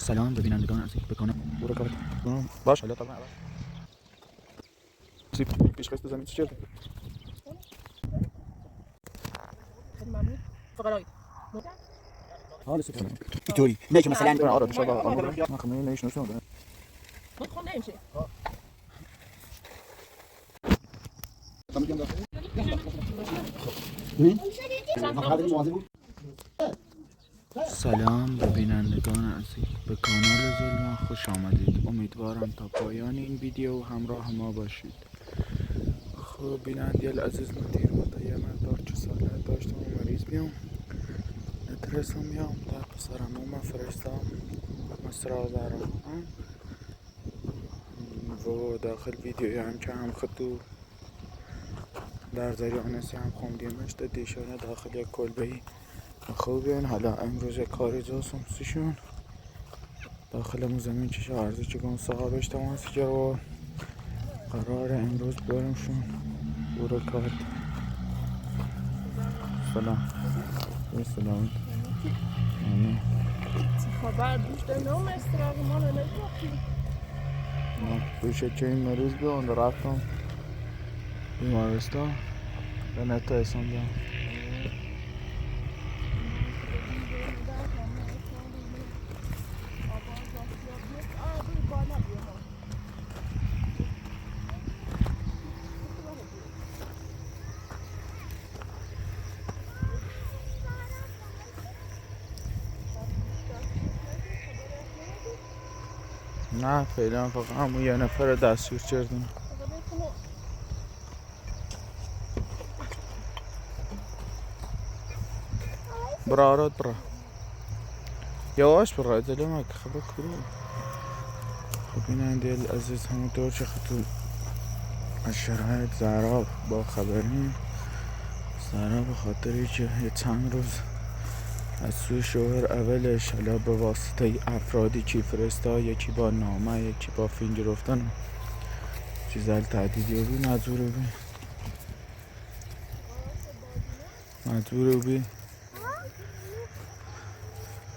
سلام به بینندگان عزیز بکنم برو کار باش حالا طبعا سیب پیش خسته زمین چه حالا سیب اینطوری نه که مثلا آره ان شاء الله ما خمینه نمیشه نشون خب نمیشه سلام به بینندگان عزیز به کانال ظلما خوش آمدید. امیدوارم تا پایان این ویدیو همراه ما باشید. خب بینندگان عزیز من دیر بوده یه مقدار چه ساله داشتم مریض بیام نترسم میام در پسرم و مفرستم مصرا دارم و داخل ویدیو هم که هم خطو در جریان هم خوندیمش دیشانه داخل یک کلبهی خوبین. حالا امروز کاری جاسم سیشون داخل مو زمین چه عرضی چگون صاحبش تماس کرد و قرار امروز برمشون برو کار. سلام سلام خبر دوش دنم استراغ مال نگفتی دوشه که این مریض بیان رفتم بیمارستان به نتا اسم بیان نه فعلا فقط همون یه نفر دستگیر کردن. برا آراد برا یواش برا ادلی مک خبر کرو. خب بیننده عزیز همونطور چه خطور از شرایط زهرا با خبریم. زهرا به خاطری که یه چند روز از سوی شوهر اولش حالا به واسطه افرادی چی فرستا یکی با نامه یکی با فیلم گرفتن چیزال تعدیدی بی مجبور بی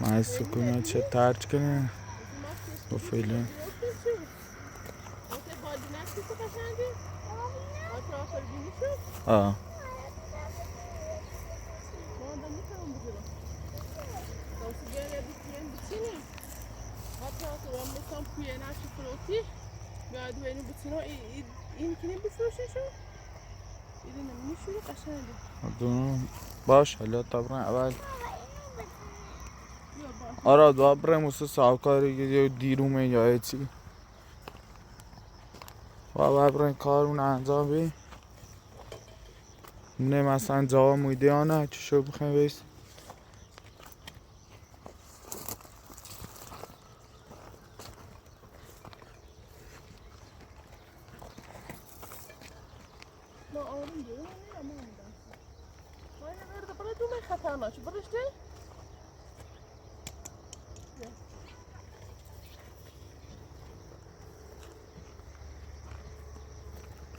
ما سکونت چه ترک کنه با فعلا آه بعد وینو بتینو این کنیم بفروشیشو این نمیشوره قشنگه دونو باش حالا طبعا اول آره دو برم واسه ساوکاری یا دیرومه یا چی و برم کارون انجام بی نه مثلا جواب میده یا نه چی شو بخوایم بیست ما آروم دیگه نه ما میدم ما اینو برده برای تو من خطرناکه برشته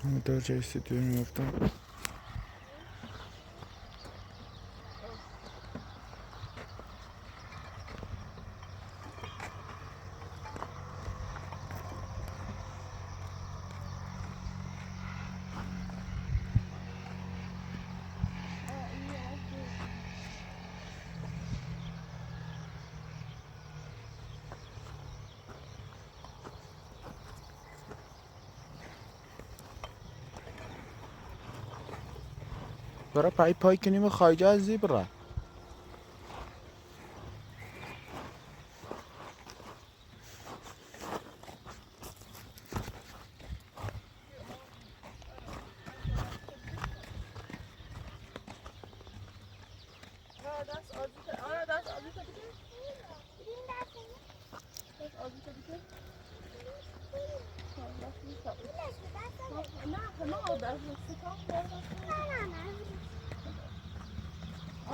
همه دار جای استودیو میفتم. برای پای کنیم و خایجه از زیبره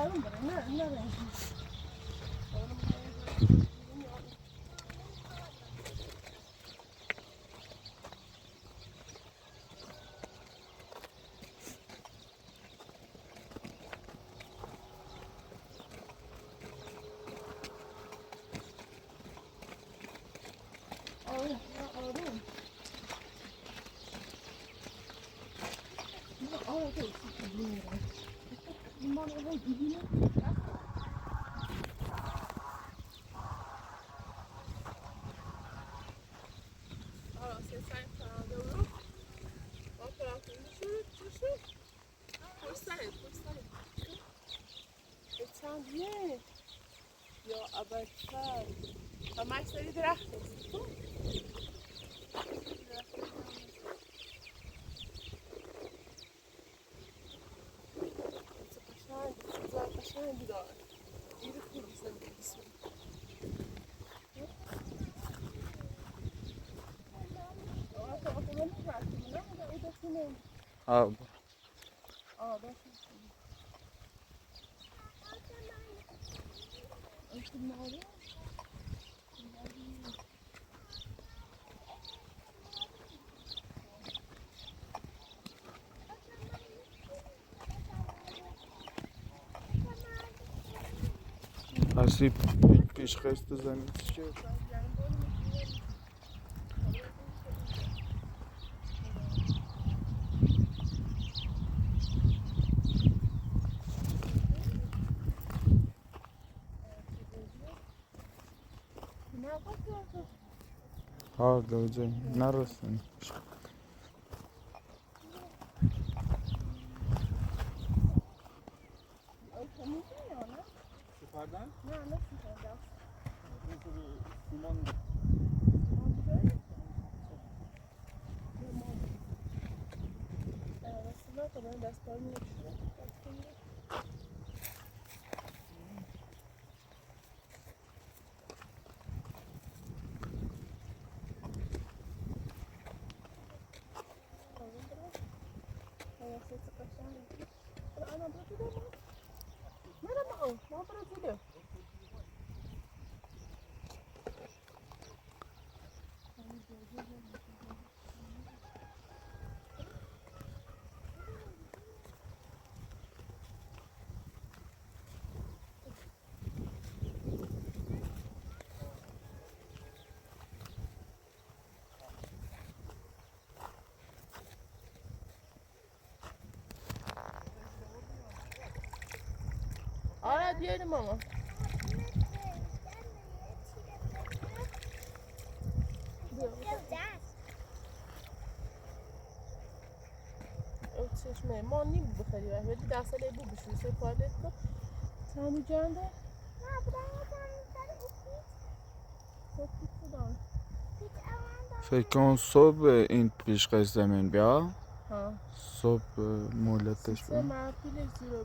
آروم برای نه آره آروم آره تو این مال های دیدی آره سه فرانده برو با فرانده شو پرسته It sounds yeah. یا ابدتر همش سری درخت است قشنگ داره این خوبی زندگی آه هستی پیش خست زمین چیه؟ ها گوجه نرسن Yukarıdan? Ne nasıl yapacağız? Limon. Aslında kadar ders kalmıyor. Ara diyelim ama. چشمه ما نیم بخوری ولی دستله بو بشوی سفارت کن تامو جانده نه برای فکر کن صبح این پیش خست زمین بیا ها صبح مولتش سه بیا معقیلش زیرا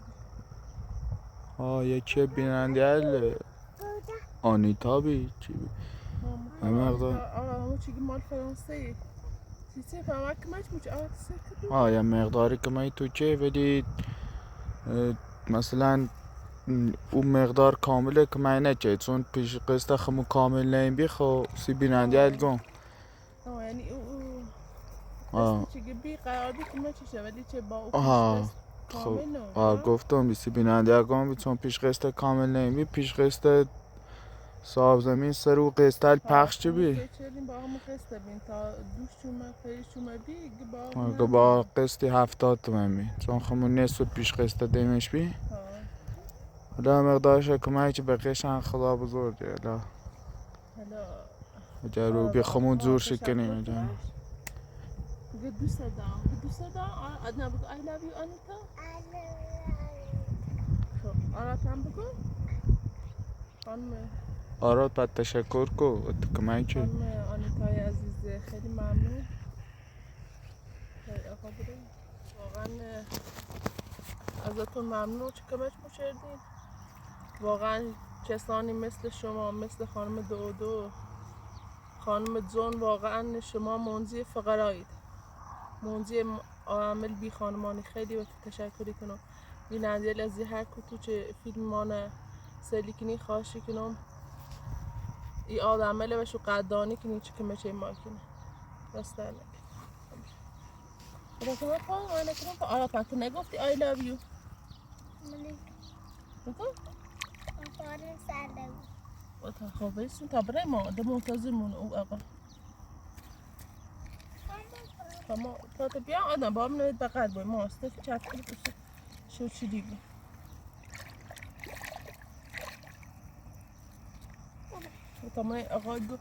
ها یکی بیننده هل آنیتا بی چی بی همه چیگی مال فرانسه سیسه فهمک کمش موچ آتسه کدو ها یه مقداری که مایی تو چه ولی مثلا اون مقدار کامله که من نچه چون پیش قسط خمو کامل نیم بی خو سی بیننده هل گم یعنی قسط چیگی بی قراری کمش چه ولی چه با او پیش قسط خب کامل گفتم بیسی بیننده گم چون پیش قسط کامل نیم بی پیش قسط صاحب زمین سر و قسط پخش چی بی چلیم با همون قسط بین تا دوش چومه پیش چومه بی گه با قسطی 70 تومن بی چون خمون نصف پیش قسط دیمش بی حالا مقدارش که من هیچی بقیشن خدا بزرگه حالا اگر رو بی خمون زور شکنیم بگه دوست دارم ادنا بگو I love you آنیتا خب آرات هم بگو خانم آرات باید تشکر کو کمایی چی خانم آنیتای عزیز خیلی ممنون آقا بره واقعا ازتون ممنون چه کمش مشردین واقعا کسانی مثل شما مثل خانم دودو خانم جون واقعا شما منزی فقرایید منزی عامل بی خانمانی خیلی و تشکری کنم بیننده از هر کتو چه فیلمان سلیکنی خواهشی کنم ای آدمله و شو قدانی کنی چه کمه چه ما کنه دست در نکن بگم پا آنه کنم پا آره پا تو نگفتی I love you بگو فارن سرده و تا خوابیستون تا برای ما ده منتظرمون او آقا اما تا بیا آدم با من بقید باید ماسته که چطوری بشه شو چی دیگه تا من آقای گو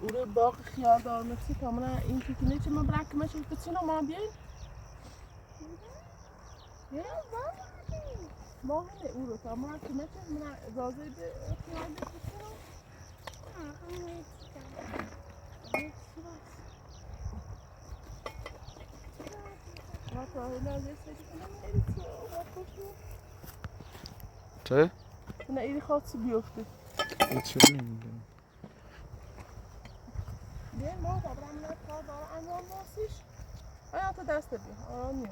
اوره باق خیال دار نفسی تا من این تکنه چه من برک مشه بچینو ما بیاین ما هنه اورو تا من که مشه من اجازه ده خیال ده بچینو ما تا هلا لیسته کنم ایری چه؟ نه ایری خواست بیفته هیچی نمیدونم بیاین ما برام نه کار داره انجام باسیش آیا تا دست بیا آرام نیو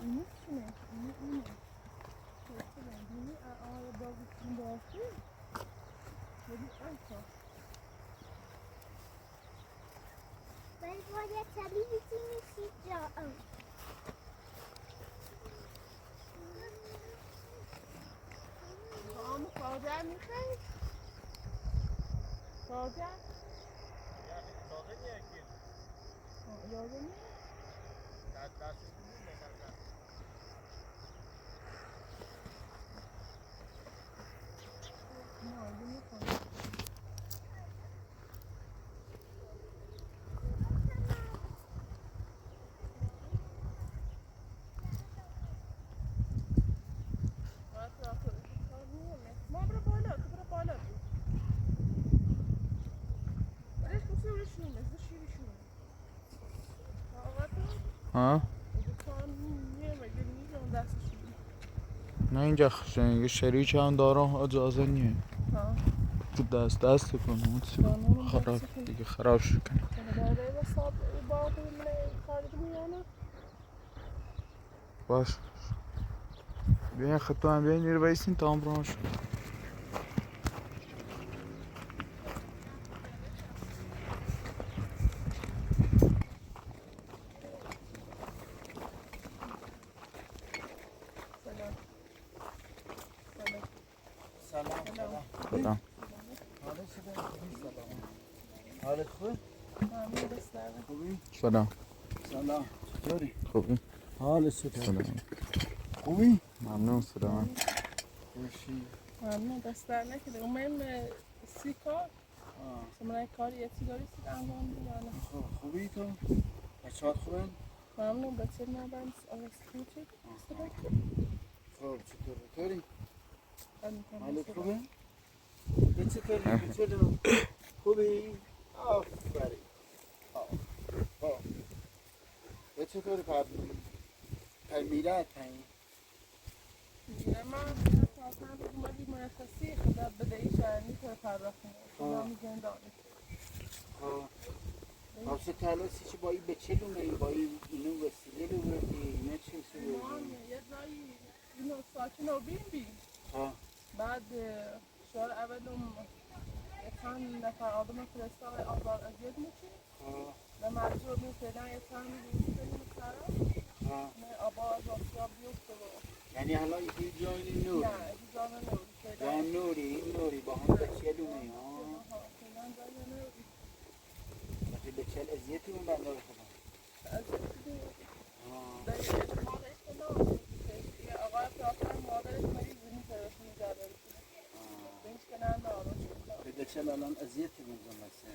اینه اینه بینی آیا بازی کن باسی ببین انتا ولی باید طبیعی نیستی جا آمو کارگر میخوایی؟ کارگر؟ یادم نیست؟ نه اگه میخوام ما برو بالا تو برو بالا برش بسه برشونه زده شیرشونه آقا تو ها؟ کار نیه مگه نیزم دستشون نه اینجا شریک هم دارم اجازه نیه ها تو دست کنم خراب دیگه خراب شد داره حساب باقی من کاری میانه باش بیاین خطا هم بیاین میره بایستین تا هم برام شد سلام. سلام حالت خوب؟ ممنون بستره خوبی؟ سلام سلام. چطوری؟ خوبی؟ حالت چطور؟ سلام خوبی؟ ممنون سلام خوشی. ممنون بستر نکرده اومیم سی کار من کاری یه سیگاری سید انجام بیانه خوبی تو؟ بچه‌هات خوبن؟ ممنون بچه نبرم آرستی چی؟ خب چطوری؟ حالت خوبه؟ خوبه؟ به چطوری؟ خوبی؟ آفرین. به چطوری میره تایی؟ نه من اصلا اومدی مرخصی خدا بدهی شهرنی که پرداختیم خدا میگن دانه آفسه تلاسی چه بایی به چه لونه بایی اینو وسیله رو بردی نه چه سو ما یه جایی اینو ساکن رو بیم بعد شهر اولم چند نفر آدم فرستای آزار اذیت میشه و مجبور میشدن یه چند روز بریم سرا نه آبا از آسیا بیفته یعنی حالا این جایی نوری؟ نه این جان نوری جان نوری با هم به چه لونه ها؟ فعلا جای نوری وقتی به چه اذیتی اون بندار خدا؟ اذیتی در احتمال اختلاف یه آقای پراکتر مادرش مریض میترس میگرده بینش که نه دارم به چه الان اذیتی بونزم بسه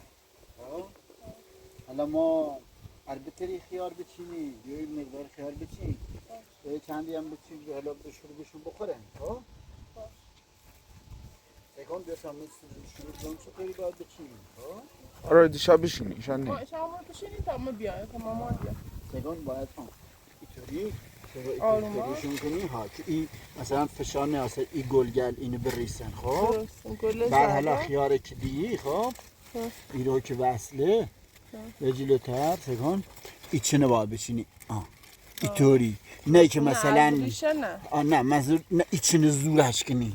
حالا ما البته خیار بچینی یه مقدار خیار بچین یه چندی هم بچین حالا به شروبشون بخورن سکن بیا تا شروب چطوری باید بچینیم آره دیشب بشینی شن نه شما بشینید تا ما بیایم تا مامان بیایم سکن باید اینطوری آروما شون کنی ها که این مثلا فشار نیاسته این گلگل اینو بریسن خب گل بعد حالا زرده خیار که دی خب این رو که وصله به جلوتر سکن ایچنه باید بچینی اینطوری نه که مثلا نه منظور نه ایچنه زورش کنی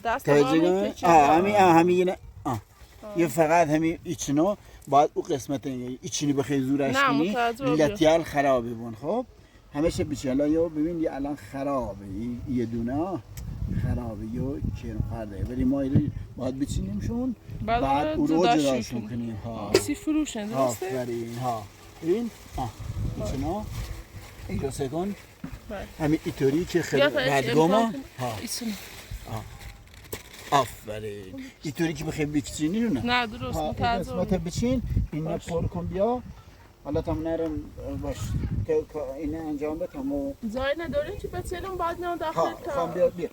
دست همین همین یه فقط همین ایچنو باید او قسمت ایچنی بخیر زورش کنی لطیال خرابی بون خب همیشه بیچلا یا ببین یه الان خرابه یه دونه خرابه یا کرم خورده ولی ما اینو باید بچینیمشون بعد او رو جداشون کنیم ها سی فروشن درسته؟ آفرین ها ببین ایچنا اینجا سکن همین ایطوری که خیلی ردگاما ایسونه آفرین اینطوری که بخوای بچینی رو نه درست متعذر قسمت بچین اینا پر کن بیا حالا تام نرم باش که اینا انجام بدم و جای نداریم که بچینم بعد نه داخل تا خام بیا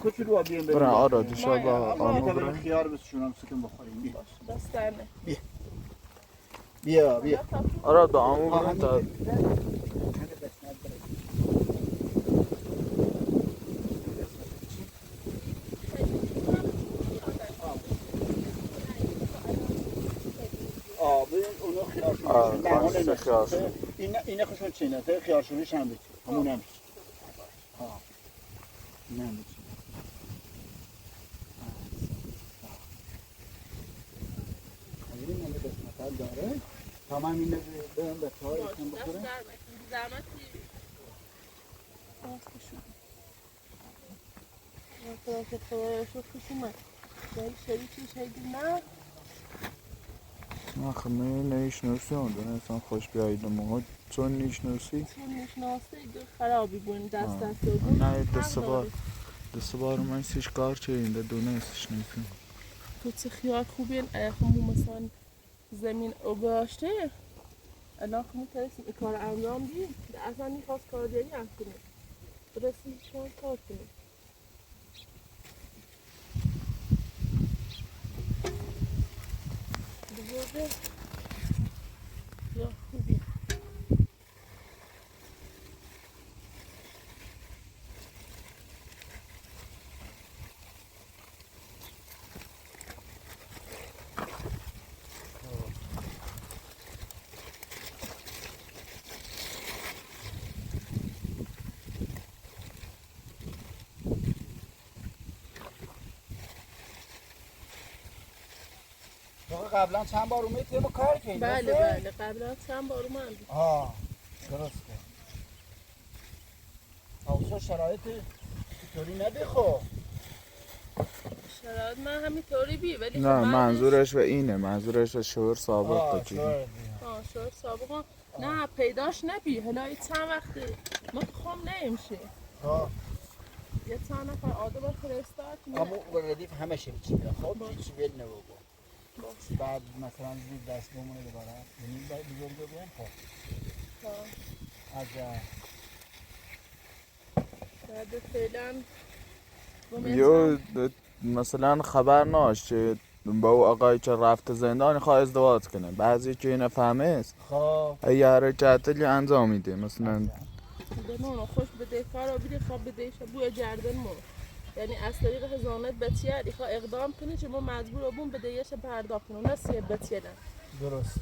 کوچولو بیام بریم برا آره دیشب آمو بریم خیار بسشونم سکن بخوریم بیا دست درنه بیا آره دا آمو بریم تا اینه خوشون چینه تا خیارشونیش هم بچین همون هم نه بچین خیلی من قسمت داره تا من اینه برم به تای کن بخورم زحمتی آخه من نیشنوسی اونده اصلا خوش بیایید ما چون نیشنوسی خرابی بون دست نه دست بار من سیش کار چه اینده دونه استش نیستم تو چه خیار خوبین خمو مثلا زمین اوگاشته الان خمو ترسیم این کار انجام دیم اصلا نیخواست کارداری هم کنیم برسیم شما کار کنیم بزرگه یا خوبی قبلا چند بار اومدی ما کار کردیم بله قبلا چند بار اومدیم درسته اوضاع شرایط طوری نده خب شرایط من همینطوری بی ولی نه منظورش و اینه منظورش و شور سابق تا چیزی شور سابق نه پیداش نبی حالا چند وقتی ما خام نمیشه یه چند نفر آدم فرستاد اما ردیف همه شد چیه خب چی ول نبود بعد مثلا زیر دست بمونه دوباره یعنی باید بزرگه بیم خب از بعد فعلا یو مثلا خبر ناش که با او آقایی که رفته زندان خواه ازدواج کنه بعضی که اینه فهمه است یه حرکتی انجام میده مثلا دمانو خوش بده کار و بیده خواب بدهش بوی جردن مو یعنی از طریق هزانت بچیه ایخوا اقدام کنه که ما مجبور بون بدهیش پرداخت کنه نه سیه بچیه درست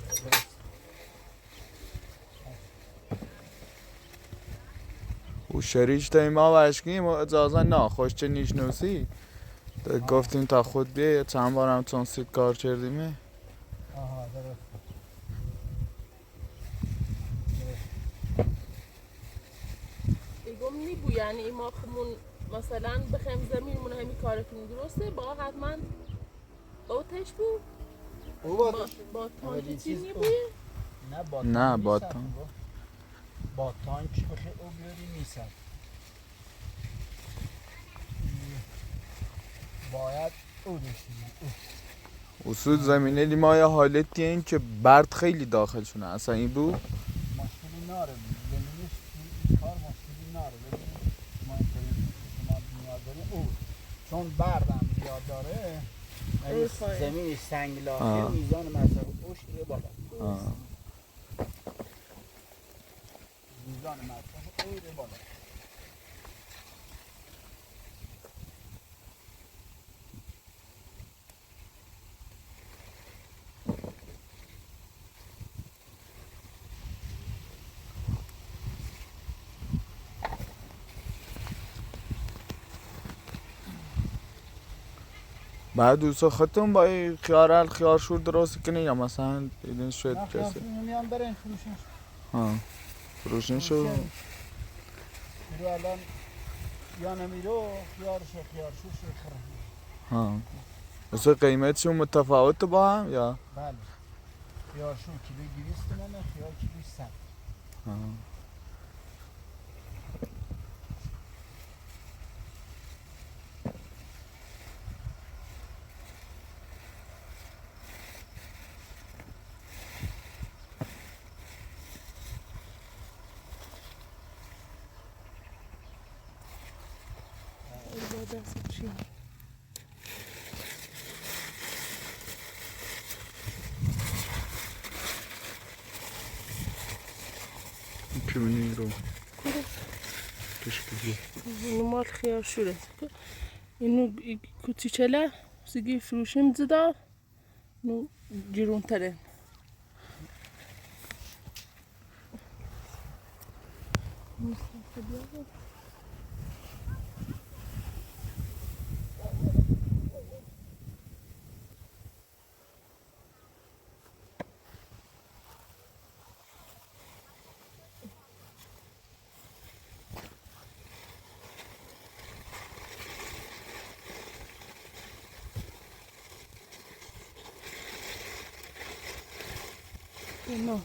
او شریش تا ما وشکیم و اجازه نه خوش چه نیشنوسی گفتیم تا خود بیه چند بارم چون سید کار کردیمه درست ایگم نیبو یعنی ما خمون مثلا بخیم زمینمون همی کار کنیم درسته با حتما اوتش بو با تانکی چی نیبوی؟ نه با تانک با تانک بخی او بیاری نیست باید او داشتیم اصول زمینه لیمای حالتی این که برد خیلی داخل شونه اصلا این بود مشکلی ناره زمینش این کار مشکلی ناره ما اینطوری شما نیاز داریم او چون بردم زیاد داره زمینش سنگ لاخه میزان مصرف اوش یه بالا میزان مصرف او یه بالا بعد دوستا خودتون با این خیارشور درست کنی یا مثلا دیدین شد کسی؟ میان برین فروشش فروشن شو میرو الان یا نمیرو خیارش خیارشو خرم. ها مثلا قیمتشون متفاوته با هم یا بله خیارشو کیلو 200 تومنه خیار کیلو 100. ها کیونی رو تشکیلی اینو مال خیار شوره اینو کوتیچله سیگی فروشیم زدا اینو جیرون تره No.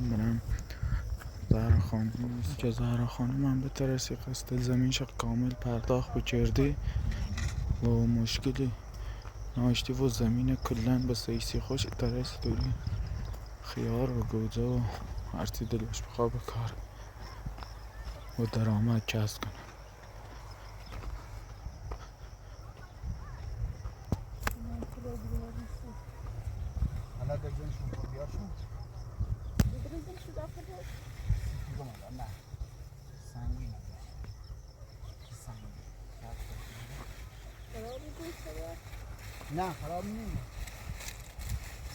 برم زهرا خانم که زهرا خانم هم به ترسی قصد زمینش کامل پرداخت بکردی و مشکلی ناشتی و زمین کلن به سیسی خوش ترسی دوری خیار و گوزه و هرچی دلش بخواه بکار و درآمد کسب کنه. نه خراب نیست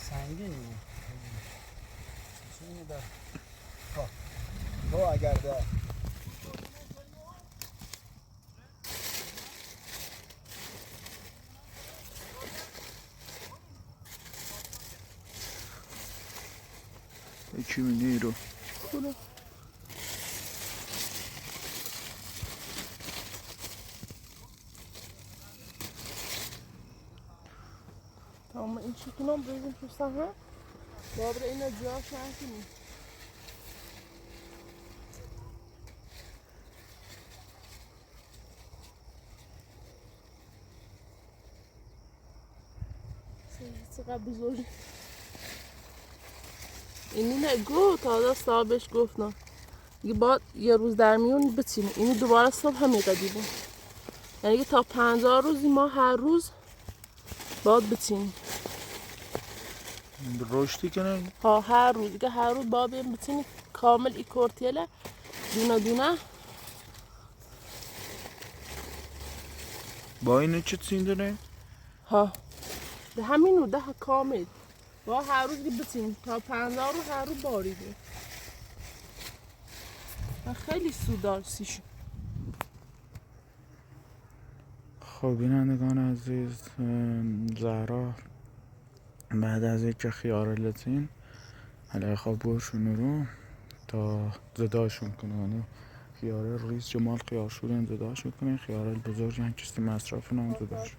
سنگینه چینه دار تو اگر ده یکی منی رو Tamam این چیکنم بریزیم تو صحنه بابره اینا جاش نکنیم چقدر بزرگ اینی نه گو تازه صاحبش گفت نه یه بعد یه روز در میون بچینه اینی دوباره صبح هم میقدی بود یعنی تا 50 روزی ما هر روز باید بچینیم رشدی کنه ها هر روز دیگه هر روز باید بچینیم کامل ای کورتیله دونه دونه با اینو چه تین داره؟ ها ده همینو ده کامل با هر روز بتین تا 50 رو هر روز باریده خیلی سودار سیشو. خب بینندگان عزیز، زهرا بعد از اینکه خیار لتین حالا خواب باشون رو تا زداشون کنه، یعنی خیار ریز جمال خیار شورین زداشون کنه، خیار بزرگ هم کسی مصرف نام زداشون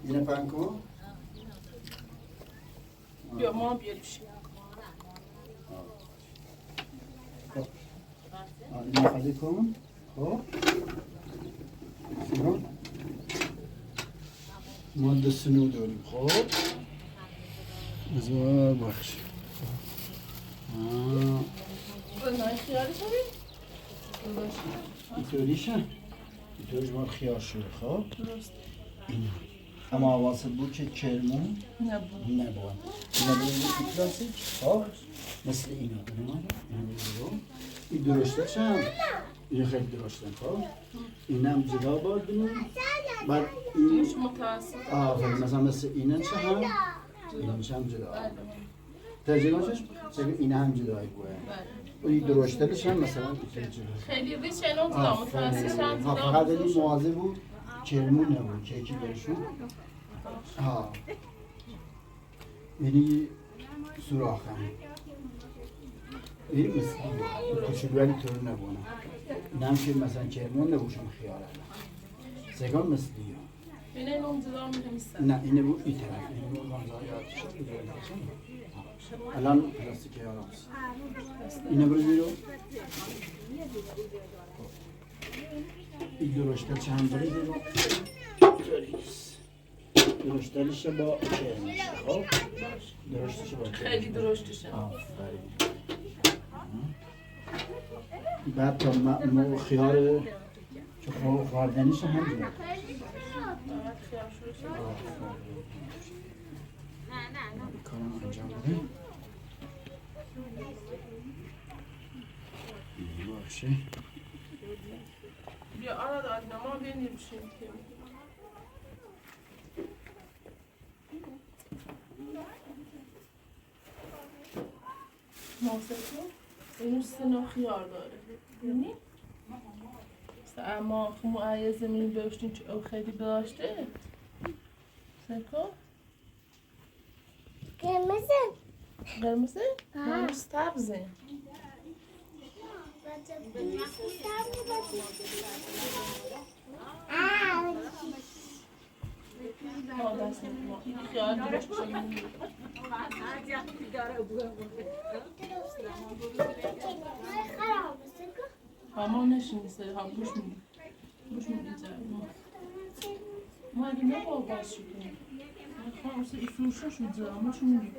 اینه پنکو؟ بیا ما بیاریش اینه خالی کن. خب شما ما دستنو داریم. خب بذار باش اینطوریشه؟ اینطوریش باید خیار شده. خب اینه اما حواست بود که کرمون نبود. اینا بود کلاسیک. خب مثل اینا این درشته چند؟ این خیلی درشته. خب این هم جدا باردیم. بعد این متوسط مثلا مثل اینه چه هم؟ این چه هم جدا تجربهش چه این هم جدایی بوده. این درشتهش هم مثلا خیلی ریش اینو جدا متوسط هم جدا فقط این موازه بود کرمون نبود که یکی برشون یعنی سوراخ هم این مثل کچولوانی طور نبونه. این هم که مثلا کرمون نبوشم خیاره سگان مثل دیگه اینه اینو جدا میدونیستن. نه اینه بود این طرف اینه بود منظایات شد الان پلاستیک یارم اینه برو بیرو این درشته چند بری بیرو درشتهش با کرمش. خب درشتش با کرمش خیلی درشتشه. بعد تا خیار که خواردنیش هم جدا کارم انجام بده باشه. بیا آره داد ما بینیمشیم که ماسکو اینو سنا خیار داره بینی؟ اما خمو آیه زمین باشتین چه او خیلی داشته سکو؟ قرمزه قرمزه؟ نه سبزه دست ما خیال درست شدیم ما نشیم سری ها بوش میدیم ما اگه نبا باز شکنیم خواهم سری فروشا شد زرم ما چون میدیم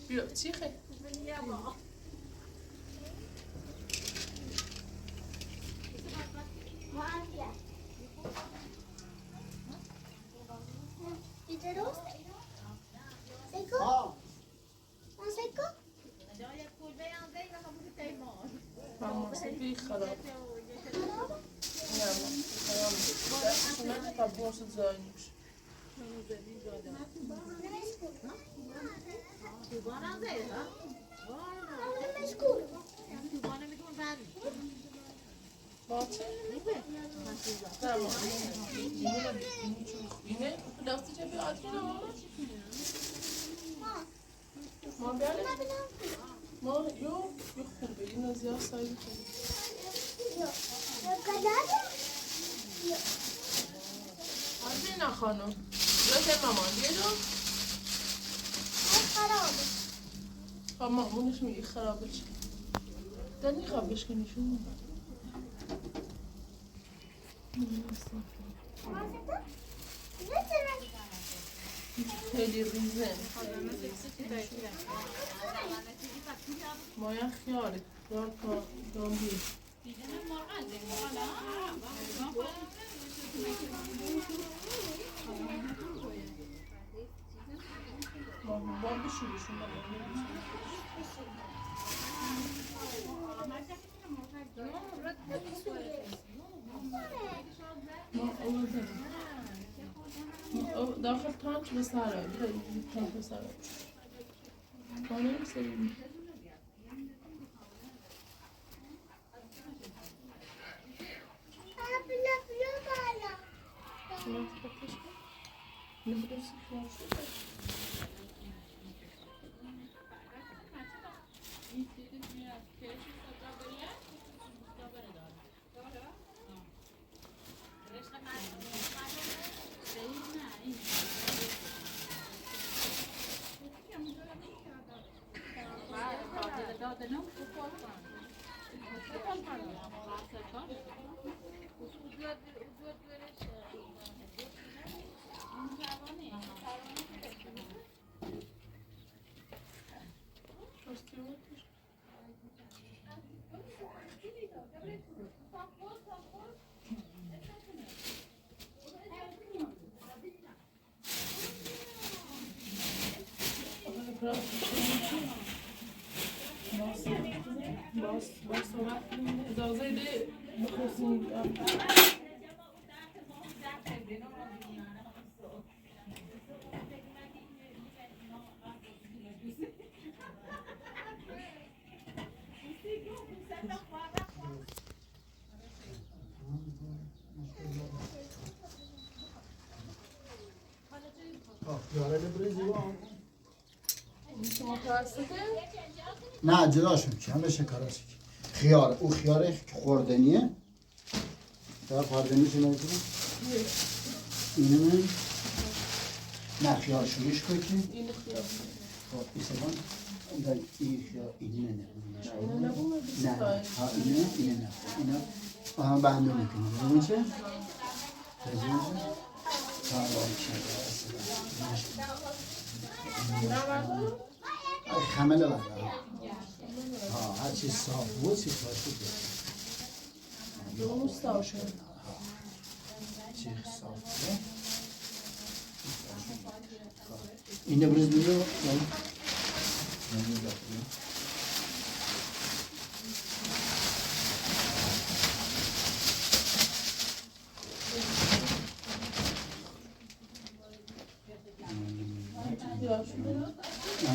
بیا چی خیلی؟ درست؟ سیکو؟ سیکو؟ ماما سیکوی خراب نه خراب دستشون نده تا برس زایی میشه باچه؟ نه ماما اینه دستی چه بیاد کنه ماما؟ ما بیاله؟ ما یو خوبه این از یا سایلی کنه آزی نه خانم یا که مامان بیدو؟ خرابه مامونش میگه خراب بشه دنی خواب بشکنیشون خیلی ریزه مایا خیاره خیار تا دانبیه بار بشوریشون داخل تانچ به سرای تانچ به سرای خانه میسریم باز صحبت کنیم اجازه ده بخواستیم نه جداش میکنم بشه کاراش خیار او خیاره که خوردنیه تا خوردنیش نمیکنم اینه من نه خیار شوریش کنی اینه خیار خب بیسبان در این خیار اینه نه اینه نبومه نه ها اینه نه اینا آها بنده میکنم ببین چه بزنیم خمله بردار هر چیز صاف بود سیخواه شد درست باشه چیز صاف بود اینه بریز بیرو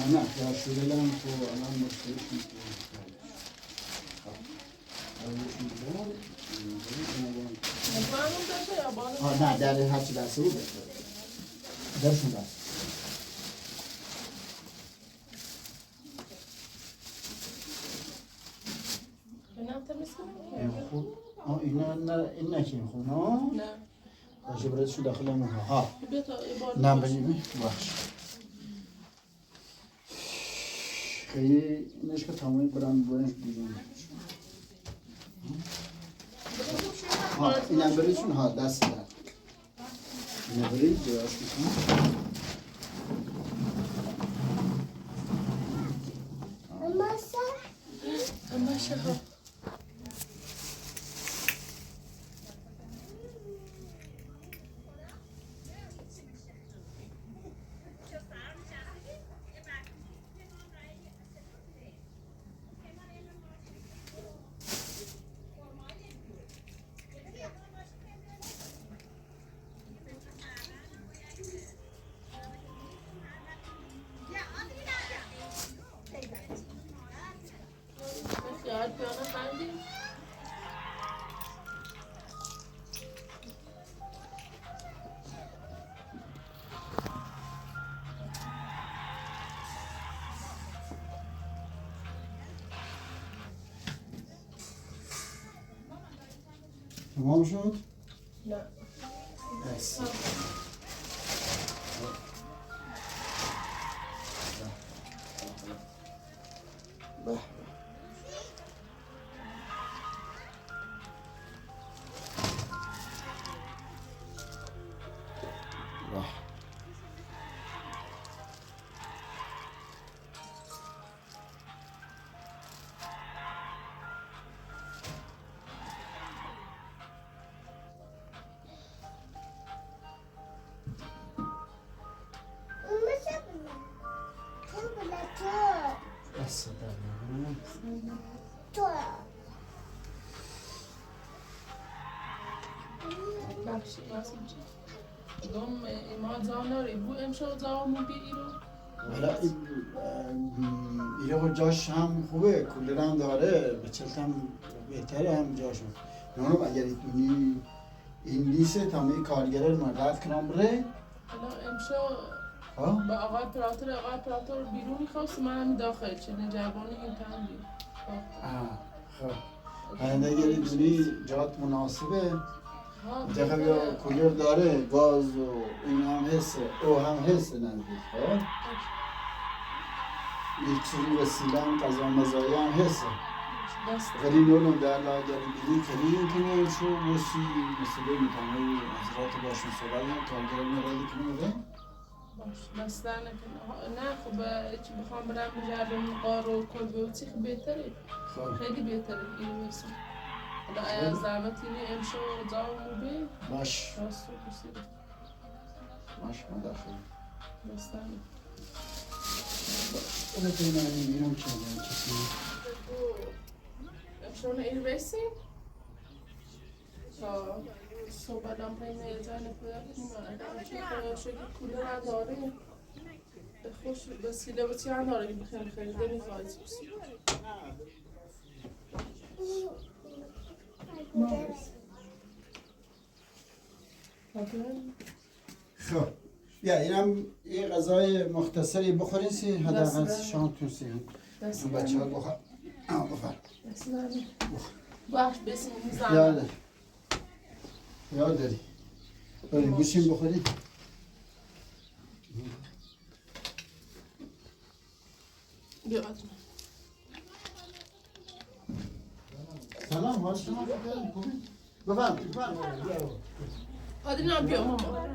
نه یا شده لرم تو الان مشتریش نه در هرچی دسته بود درشون دست خوب این نکنیم خوب نه باشه برایدشون داخل همون ها نه بجیبی باش خیلی اینش که تمامی برنش بیرون ها اینم بریدشون ها دست در اینه برید جواش بکن امشه ها تمام شد؟ نه بس به بس دوم ما زاناری بو امشو زامو بی ایرو حالا ایره جاش هم خوبه کولر هم داره به چلت هم بهتره هم جاشون نونم اگر ایتونی این لیسه تامی کارگره رو رد کنم بره حالا امشو با آقای پراتور بیرونی خواست من هم داخل چه نجربانی این تن بید خب هنده اگر ایتونی جات مناسبه دقیقه یا کولر داره گاز و این هم حسه او هم حسه نزدیک خب یک چیزی وسیله هم قضا مزایی هم حسه ولی نونم در لاجری بیدی کلی کنیم شو وسی مسئله میتونه حضرات باشون صحبت هم کارگر میرادی کنیم ده باش بستن نه خب چی بخوام برم بجربم قار و کلبه و چی بهتره خیلی بهتره این ویسون حالا اگر زحمت اینه امشو زاو بی باش راستو بسیده باش ما داخل بستن اون تینا این بیرون چنده کسی امشو این ویسیم تا صبح لامپای نیزای نپویا کنیم شکل کولر هم داره خوش بسیله بسی هم داره بخیر خیلی نمیخواهید بسی خب بیا اینم یه غذای مختصری بخورین سی حداقل شام تونسی تو بچه ها بخور بخور وقت بسیم میزنم یاد داری بریم گوشیم بخوری بیا سلام حال شما بفرم آدینم بیا ماما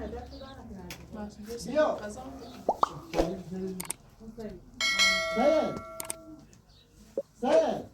بیا سید